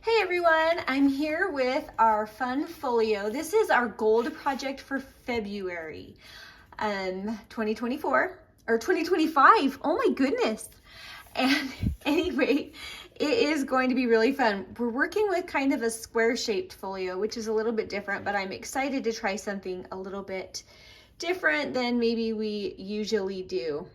Hey everyone, I'm here with our fun folio. This is our gold project for February 2024 or 2025. Oh my goodness. And anyway, it is going to be really fun. We're working with kind of a square shaped folio, which is a little bit different, but I'm excited to try something a little bit different than maybe we usually do.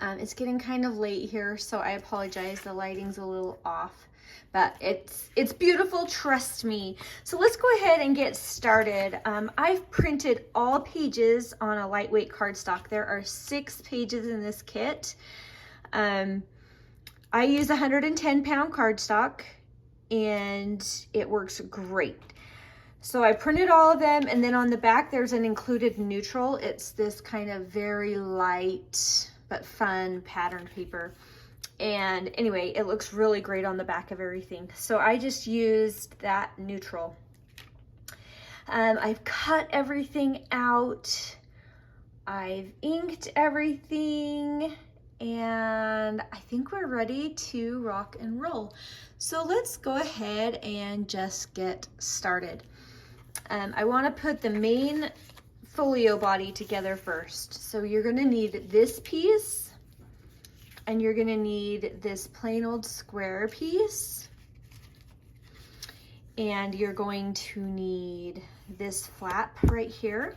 It's getting kind of late here, so I apologize. The lighting's a little off, but it's beautiful, trust me. So let's go ahead and get started. I've printed all pages on a lightweight cardstock. There are 6 pages in this kit. I use 110-pound cardstock, and it works great. So I printed all of them, and then on the back there's an included neutral. It's this kind of very light but fun patterned paper. And anyway, it looks really great on the back of everything. So I just used that neutral. I've cut everything out. I've inked everything. And I think we're ready to rock and roll. So let's go ahead and just get started. I want to put the main folio body together first. So you're going to need this piece, and you're going to need this plain old square piece, and you're going to need this flap right here,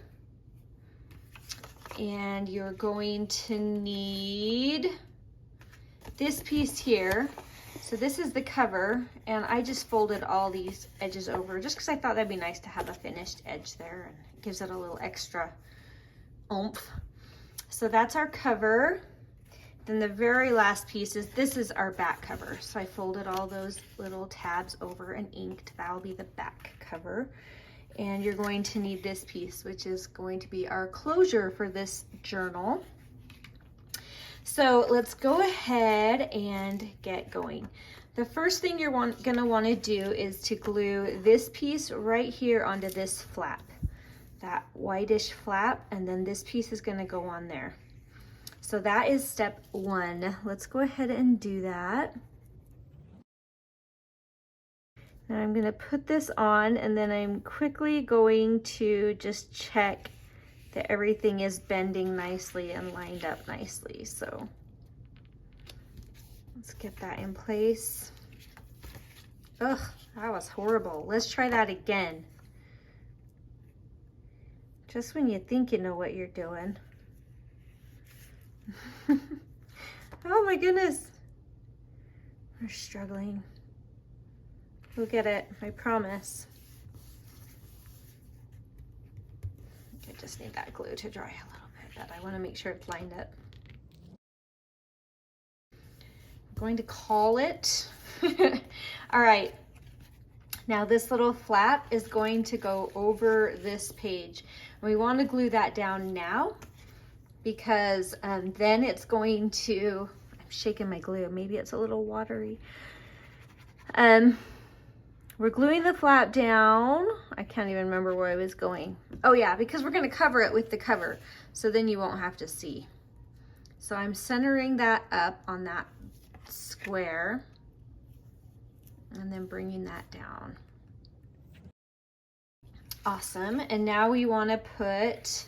and you're going to need this piece here. So this is the cover, and I just folded all these edges over just because I thought that'd be nice to have a finished edge there, and it gives it a little extra oomph. So that's our cover. Then the very last piece is, this is our back cover. So I folded all those little tabs over and inked. That'll be the back cover. And you're going to need this piece, which is going to be our closure for this journal. So let's go ahead and get going. The first thing you're gonna wanna do is to glue this piece right here onto this flap, that whitish flap, and then this piece is gonna go on there. So that is step 1. Let's go ahead and do that. Now I'm gonna put this on, and then I'm quickly going to just check that everything is bending nicely and lined up nicely. So let's get that in place. Ugh, that was horrible. Let's try that again. Just when you think you know what you're doing. Oh my goodness. We're struggling. We'll get it, I promise. I just need that glue to dry a little bit, but I want to make sure it's lined up. I'm going to call it. All right. Now this little flap is going to go over this page. And we want to glue that down now, because then it's going to, I'm shaking my glue, maybe it's a little watery. We're gluing the flap down. I can't even remember where I was going. Oh yeah, because we're gonna cover it with the cover, so then you won't have to see. So I'm centering that up on that square, and then bringing that down. Awesome, and now we wanna put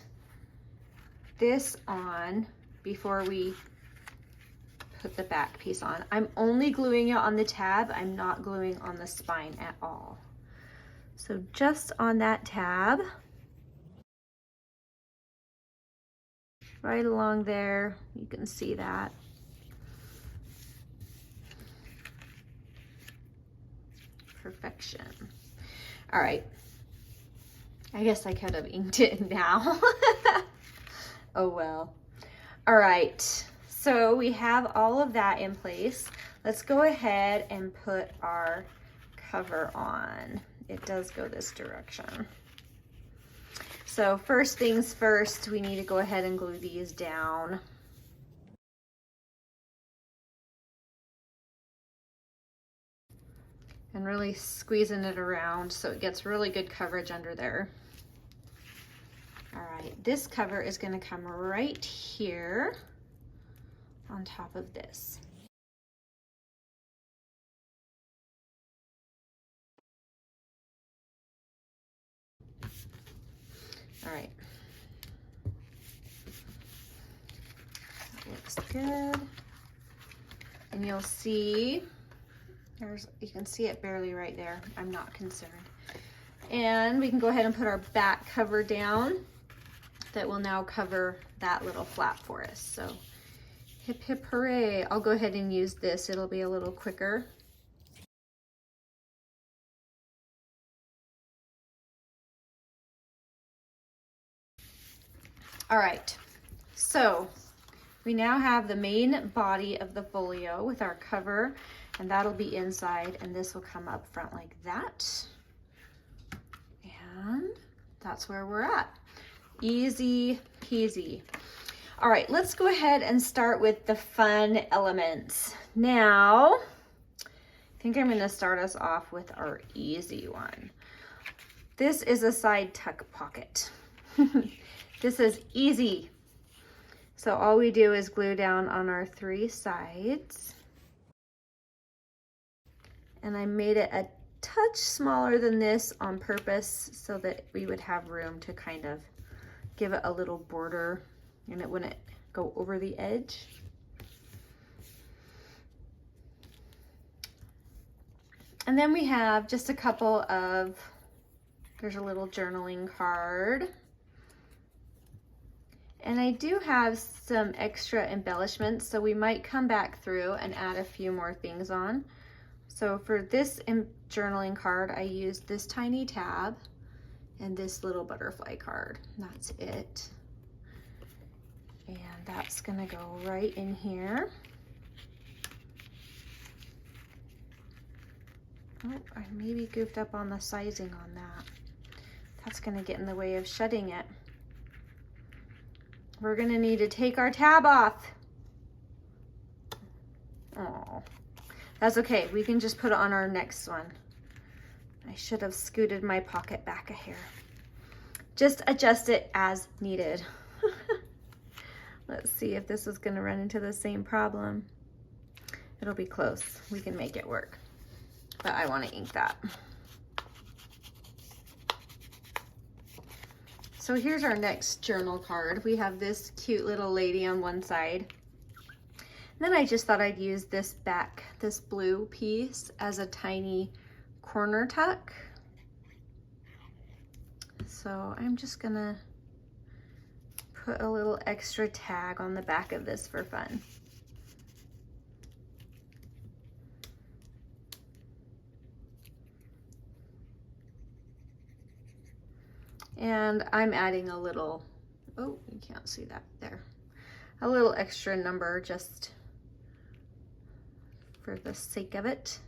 this on before we put the back piece on. I'm only gluing it on the tab. I'm not gluing on the spine at all. So just on that tab, right along there, you can see that. Perfection. All right. I guess I could have inked it now. Oh well. All right. So we have all of that in place. Let's go ahead and put our cover on. It does go this direction. So first things first, we need to go ahead and glue these down. And really squeezing it around so it gets really good coverage under there. All right, this cover is going to come right here on top of this. good. And you'll see, you can see it barely right there. I'm not concerned. And we can go ahead and put our back cover down. That will now cover that little flap for us. So hip, hip, hooray. I'll go ahead and use this. It'll be a little quicker. All right, so we now have the main body of the folio with our cover, and that'll be inside, and this will come up front like that. And that's where we're at. Easy peasy. All right, let's go ahead and start with the fun elements. Now, I think I'm gonna start us off with our easy one. This is a side tuck pocket. This is easy. So all we do is glue down on our 3 sides. And I made it a touch smaller than this on purpose so that we would have room to kind of give it a little border and it wouldn't go over the edge. And then we have just a couple of, there's a little journaling card. And I do have some extra embellishments, so we might come back through and add a few more things on. So for this journaling card, I used this tiny tab and this little butterfly card. That's it. And that's gonna go right in here. Oh, I maybe goofed up on the sizing on that. That's gonna get in the way of shutting it. We're gonna need to take our tab off. Oh, that's okay. We can just put it on our next one. I should have scooted my pocket back a hair. Just adjust it as needed. Let's see if this is gonna run into the same problem. It'll be close. We can make it work. But I wanna ink that. So here's our next journal card. We have this cute little lady on one side. Then I just thought I'd use this blue piece as a tiny corner tuck. So I'm just gonna put a little extra tag on the back of this for fun. And I'm adding a little, oh, you can't see that there, a little extra number just for the sake of it.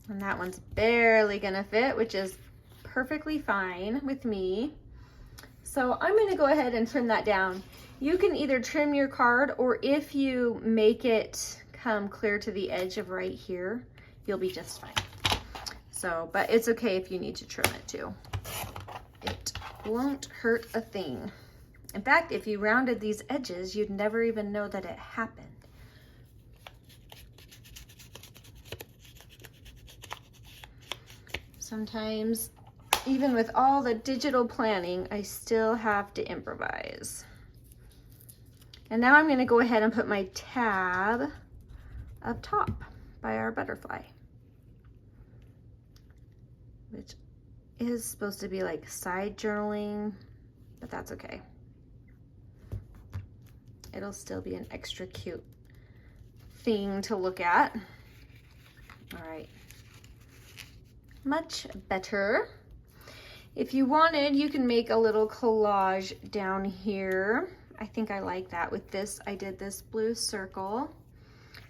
And that one's barely gonna fit, which is perfectly fine with me. So I'm gonna go ahead and trim that down. You can either trim your card, or if you make it come clear to the edge of right here, you'll be just fine. So, but it's okay if you need to trim it too. It won't hurt a thing. In fact, if you rounded these edges, you'd never even know that it happened. Sometimes, even with all the digital planning, I still have to improvise. And now I'm gonna go ahead and put my tab up top by our butterfly, which is supposed to be like side journaling, but that's okay. It'll still be an extra cute thing to look at. All right, much better. If you wanted, you can make a little collage down here. I think I like that. With this, I did this blue circle.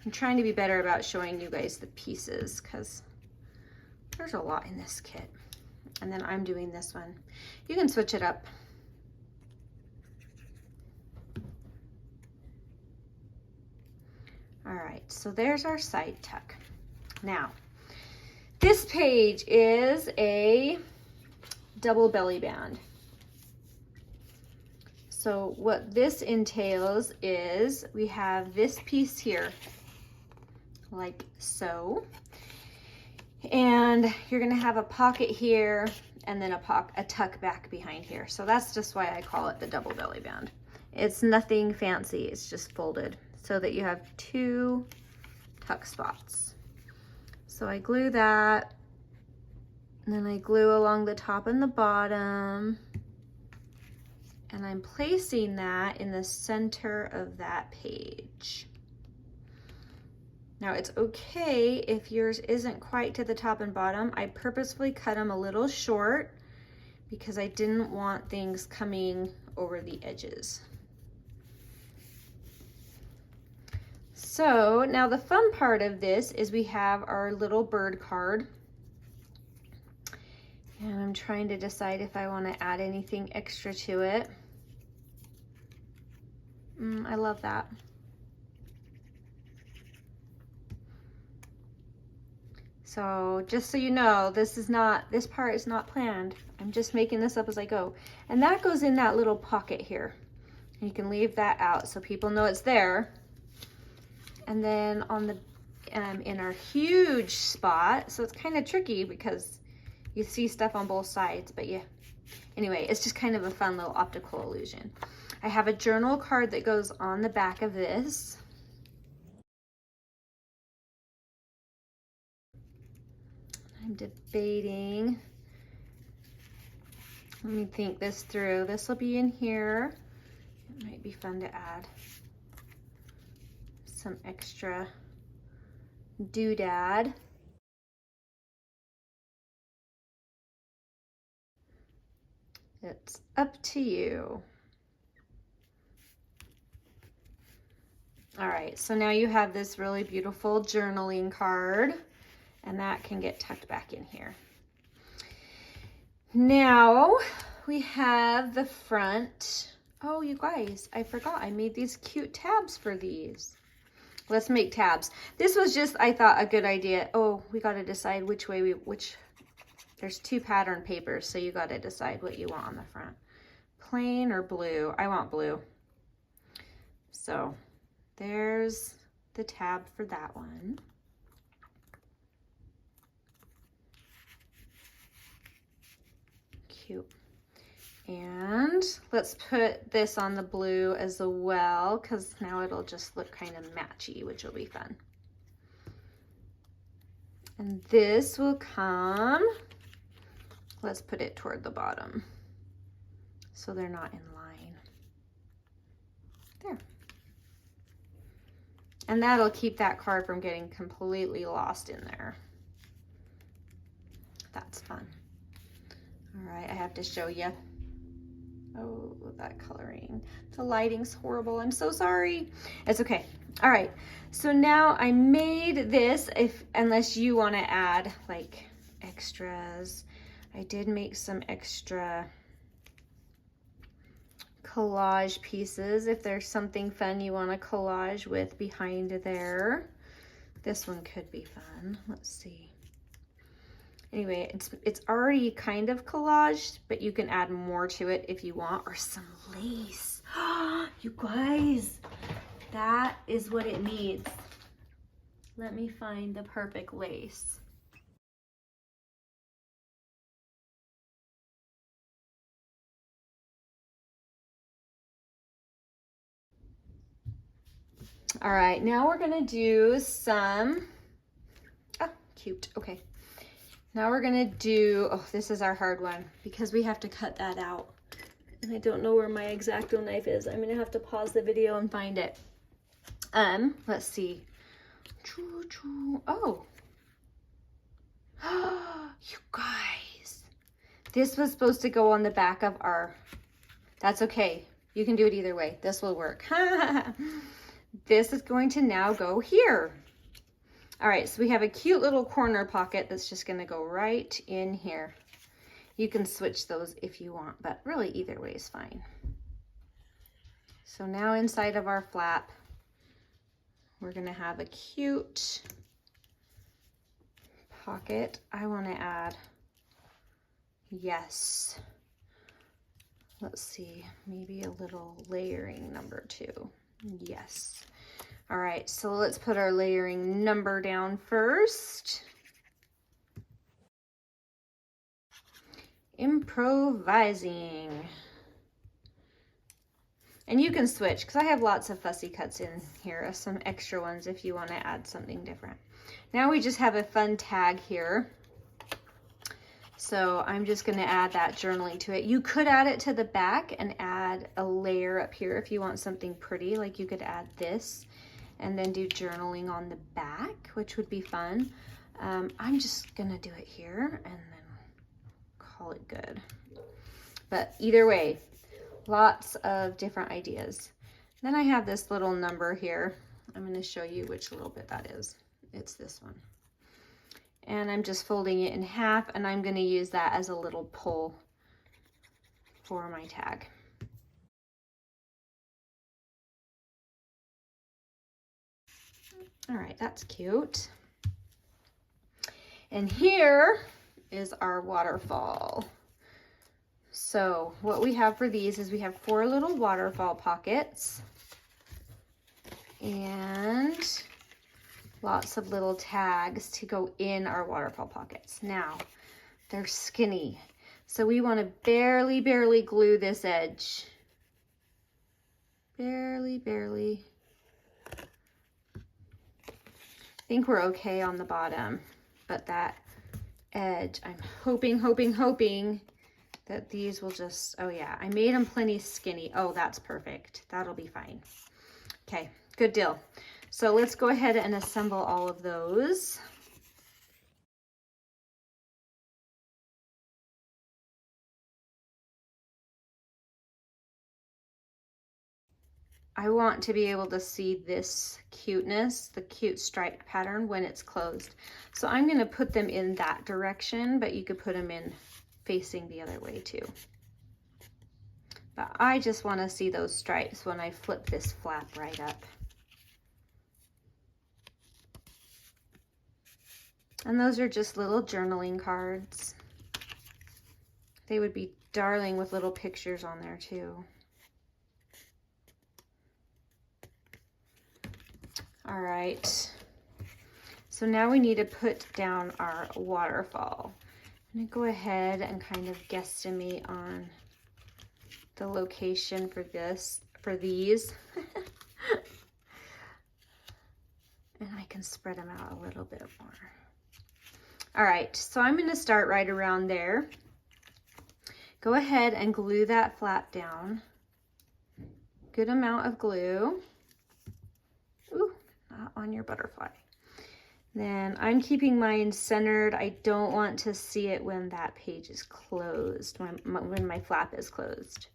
I'm trying to be better about showing you guys the pieces because there's a lot in this kit. And then I'm doing this one. You can switch it up. All right, so there's our side tuck. Now, this page is a double belly band. So what this entails is we have this piece here, like so. And you're gonna have a pocket here and then a tuck back behind here. So that's just why I call it the double belly band. It's nothing fancy, it's just folded so that you have 2 tuck spots. So I glue that, and then I glue along the top and the bottom, and I'm placing that in the center of that page. Now it's okay if yours isn't quite to the top and bottom. I purposefully cut them a little short because I didn't want things coming over the edges. So now the fun part of this is we have our little bird card. And I'm trying to decide if I want to add anything extra to it. I love that. So just so you know, this part is not planned. I'm just making this up as I go. And that goes in that little pocket here. You can leave that out so people know it's there. And then on the in our huge spot, so it's kind of tricky because you see stuff on both sides, but yeah. Anyway, it's just kind of a fun little optical illusion. I have a journal card that goes on the back of this. I'm debating. Let me think this through. This will be in here. It might be fun to add some extra doodad. It's up to you. All right, so now you have this really beautiful journaling card, and that can get tucked back in here. Now we have the front. Oh, you guys, I forgot I made these cute tabs for these. Let's make tabs. This was just, I thought, a good idea. Oh, we got to decide which way there's 2 pattern papers, so you got to decide what you want on the front. Plain or blue? I want blue. So there's the tab for that one. Cute. And let's put this on the blue as well, because now it'll just look kind of matchy, which will be fun. And this will come, let's put it toward the bottom so they're not in line. There. And that'll keep that card from getting completely lost in there. That's fun. All right, I have to show you. Oh, that coloring. The lighting's horrible. I'm so sorry. It's okay. All right. So now I made this, unless you want to add like extras. I did make some extra collage pieces if there's something fun you want to collage with behind there. This one could be fun. Let's see. Anyway, it's already kind of collaged, but you can add more to it if you want, or some lace. You guys, that is what it needs. Let me find the perfect lace. All right, now we're gonna do some, oh, cute, okay. Now we're gonna do, oh, this is our hard one because we have to cut that out. And I don't know where my X-Acto knife is. I'm gonna have to pause the video and find it. Let's see. Oh. You guys. This was supposed to go on the back of our, that's okay. You can do it either way. This will work. This is going to now go here. All right, so we have a cute little corner pocket that's just gonna go right in here. You can switch those if you want, but really either way is fine. So now inside of our flap, we're gonna have a cute pocket. I wanna add, yes. Let's see, maybe a little layering number 2. Yes. All right, so let's put our layering number down first. Improvising. And you can switch, because I have lots of fussy cuts in here, some extra ones if you want to add something different. Now we just have a fun tag here. So I'm just going to add that journaling to it. You could add it to the back and add a layer up here if you want something pretty. Like you could add this and then do journaling on the back, which would be fun. I'm just going to do it here and then call it good. But either way, lots of different ideas. Then I have this little number here. I'm going to show you which little bit that is. It's this one. And I'm just folding it in half, and I'm going to use that as a little pull for my tag. All right, that's cute. And here is our waterfall. So what we have for these is we have 4 little waterfall pockets and lots of little tags to go in our waterfall pockets. Now, they're skinny, so we want to barely glue this edge. Barely. I think we're okay on the bottom, but that edge, I'm hoping that these will just, oh yeah, I made them plenty skinny. Oh, that's perfect. That'll be fine. Okay, good deal. So let's go ahead and assemble all of those. I want to be able to see this cuteness, the cute stripe pattern when it's closed. So I'm going to put them in that direction, but you could put them in facing the other way too. But I just want to see those stripes when I flip this flap right up. And those are just little journaling cards. They would be darling with little pictures on there too. All right, so now we need to put down our waterfall. I'm gonna go ahead and kind of guesstimate on the location for these. And I can spread them out a little bit more. All right, so I'm gonna start right around there. Go ahead and glue that flap down. Good amount of glue. Ooh, not on your butterfly. Then I'm keeping mine centered. I don't want to see it when that page is closed, when my flap is closed.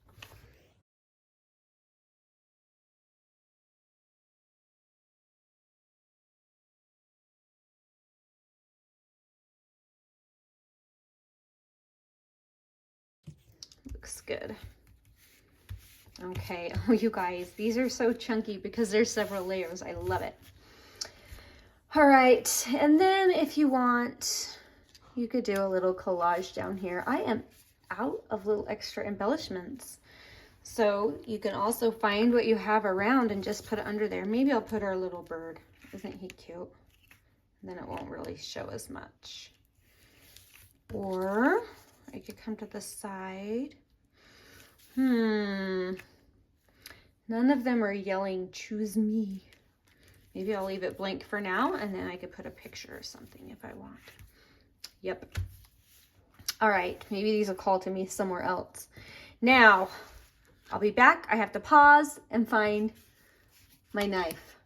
Looks good. Okay, oh you guys, these are so chunky because there's several layers. I love it. All right, and then if you want, you could do a little collage down here. I am out of little extra embellishments. So you can also find what you have around and just put it under there. Maybe I'll put our little bird. Isn't he cute? And then it won't really show as much. Or I could come to the side. None of them are yelling, choose me. Maybe I'll leave it blank for now, and then I could put a picture or something if I want. Yep. All right, maybe these will call to me somewhere else. Now, I'll be back. I have to pause and find my knife.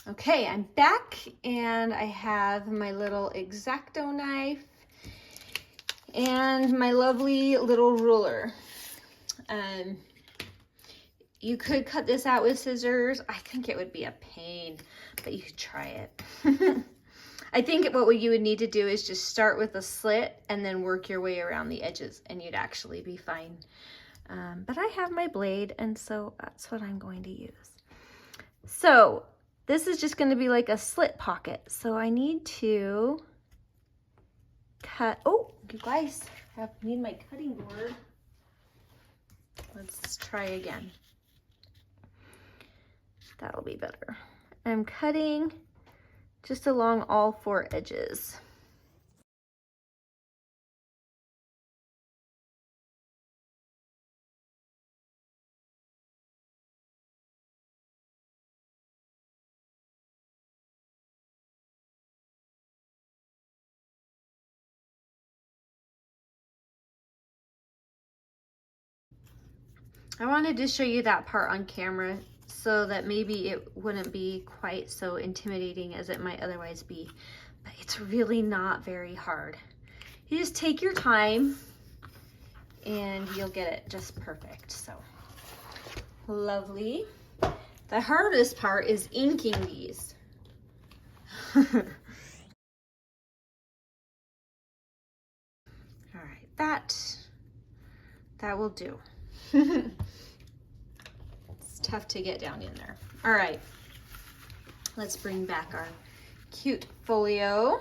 Okay, I'm back, and I have my little X-Acto knife and my lovely little ruler. You could cut this out with scissors. I think it would be a pain, but you could try it. I think what you would need to do is just start with a slit and then work your way around the edges, and you'd actually be fine. But I have my blade, and so that's what I'm going to use. So this is just going to be like a slit pocket. So I need to cut. Oh, you guys, I need my cutting board. Let's try again. That'll be better. I'm cutting just along all 4 edges. I wanted to show you that part on camera so that maybe it wouldn't be quite so intimidating as it might otherwise be. But it's really not very hard. You just take your time and you'll get it just perfect. So lovely. The hardest part is inking these. All right, that will do. It's tough to get down in there. All right, let's bring back our cute folio.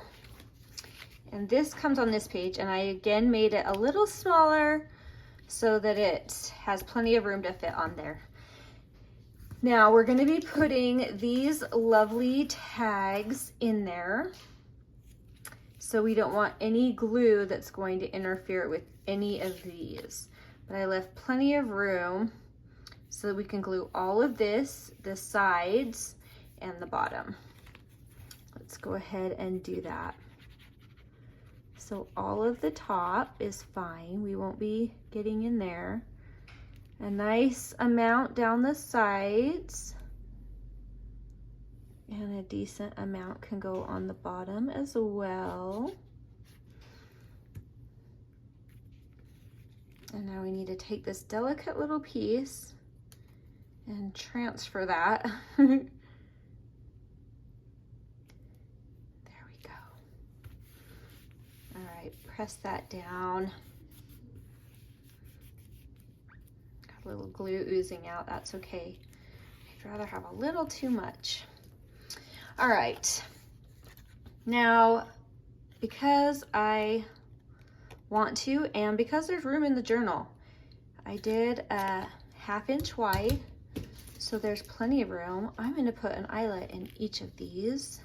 And this comes on this page, and I again made it a little smaller so that it has plenty of room to fit on there. Now we're going to be putting these lovely tags in there. So we don't want any glue that's going to interfere with any of these. But I left plenty of room so that we can glue all of this, the sides and the bottom. Let's go ahead and do that. So all of the top is fine. We won't be getting in there. A nice amount down the sides. And a decent amount can go on the bottom as well. And now we need to take this delicate little piece and transfer that. There we go. All right, press that down. Got a little glue oozing out, that's okay. I'd rather have a little too much. All right, now because I want to and because there's room in the journal, I did a 1/2 inch wide, so there's plenty of room. I'm going to put an eyelet in each of these.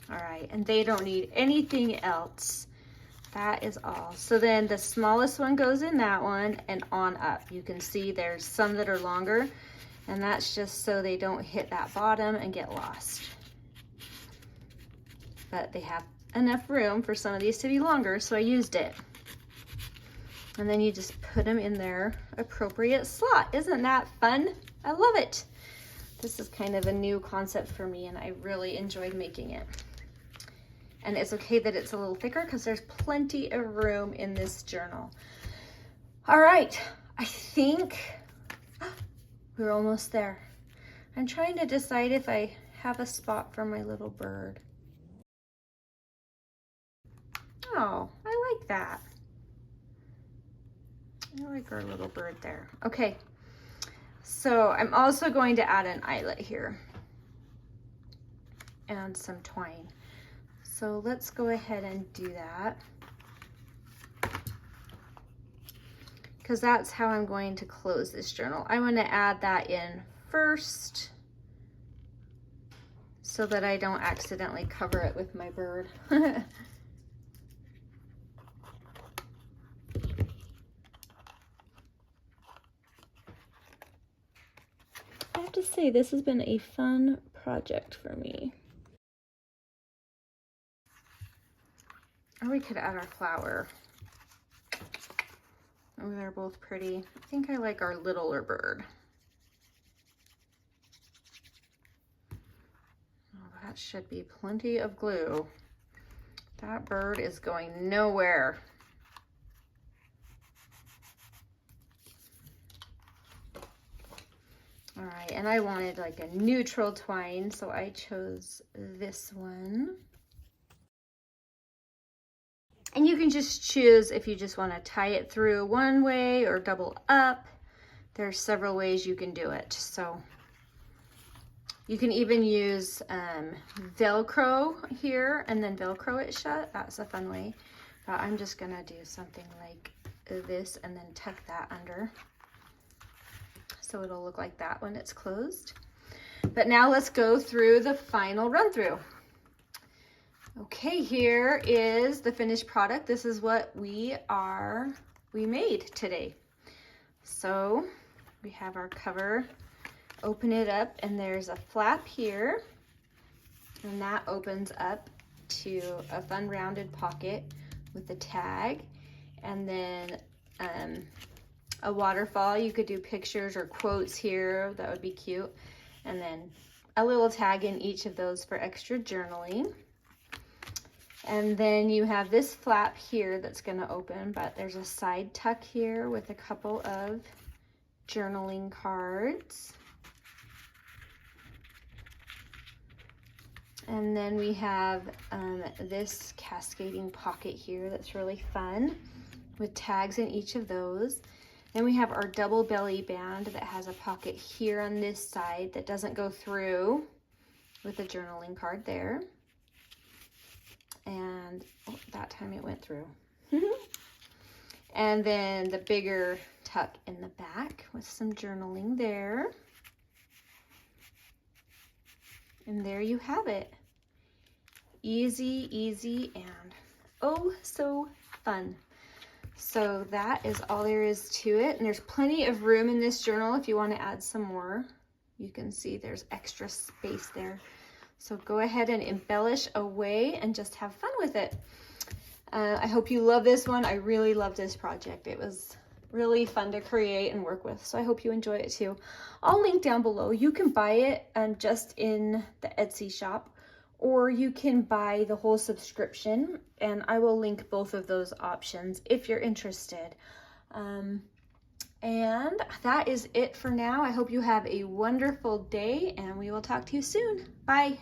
All right, and they don't need anything else. That is all. So then the smallest one goes in that one and on up. You can see there's some that are longer, and that's just so they don't hit that bottom and get lost. But they have enough room for some of these to be longer, so I used it. And then you just put them in their appropriate slot. Isn't that fun? I love it. This is kind of a new concept for me, and I really enjoyed making it. And it's okay that it's a little thicker because there's plenty of room in this journal. All right, I think we're almost there. I'm trying to decide if I have a spot for my little bird. Oh, I like that. I like our little bird there. Okay, so I'm also going to add an eyelet here and some twine. So let's go ahead and do that, because that's how I'm going to close this journal. I want to add that in first so that I don't accidentally cover it with my bird. I have to say, this has been a fun project for me. Or we could add our flower. Oh, they're both pretty. I think I like our littler bird. Oh, that should be plenty of glue. That bird is going nowhere. All right, and I wanted like a neutral twine, so I chose this one. And you can just choose if you just want to tie it through one way or double up. There's several ways you can do it. So you can even use Velcro here and then Velcro it shut. That's a fun way. But I'm just gonna do something like this and then tuck that under. So it'll look like that when it's closed. But now let's go through the final run through. Okay, here is the finished product. This is what we made today. So we have our cover, open it up, and there's a flap here, and that opens up to a fun rounded pocket with a tag, and then a waterfall. You could do pictures or quotes here, that would be cute, and then a little tag in each of those for extra journaling. And then you have this flap here that's going to open, but there's a side tuck here with a couple of journaling cards. And then we have this cascading pocket here that's really fun with tags in each of those. Then we have our double belly band that has a pocket here on this side that doesn't go through, with a journaling card there. And oh, that time it went through. And then the bigger tuck in the back with some journaling there. And there you have it. Easy, easy, and oh so fun. So that is all there is to it. And there's plenty of room in this journal if you want to add some more. You can see there's extra space there. So go ahead and embellish away and just have fun with it. I hope you love this one. I really love this project. It was really fun to create and work with. So I hope you enjoy it too. I'll link down below. You can buy it just in the Etsy shop, or you can buy the whole subscription, and I will link both of those options if you're interested. And that is it for now. I hope you have a wonderful day, and we will talk to you soon. Bye.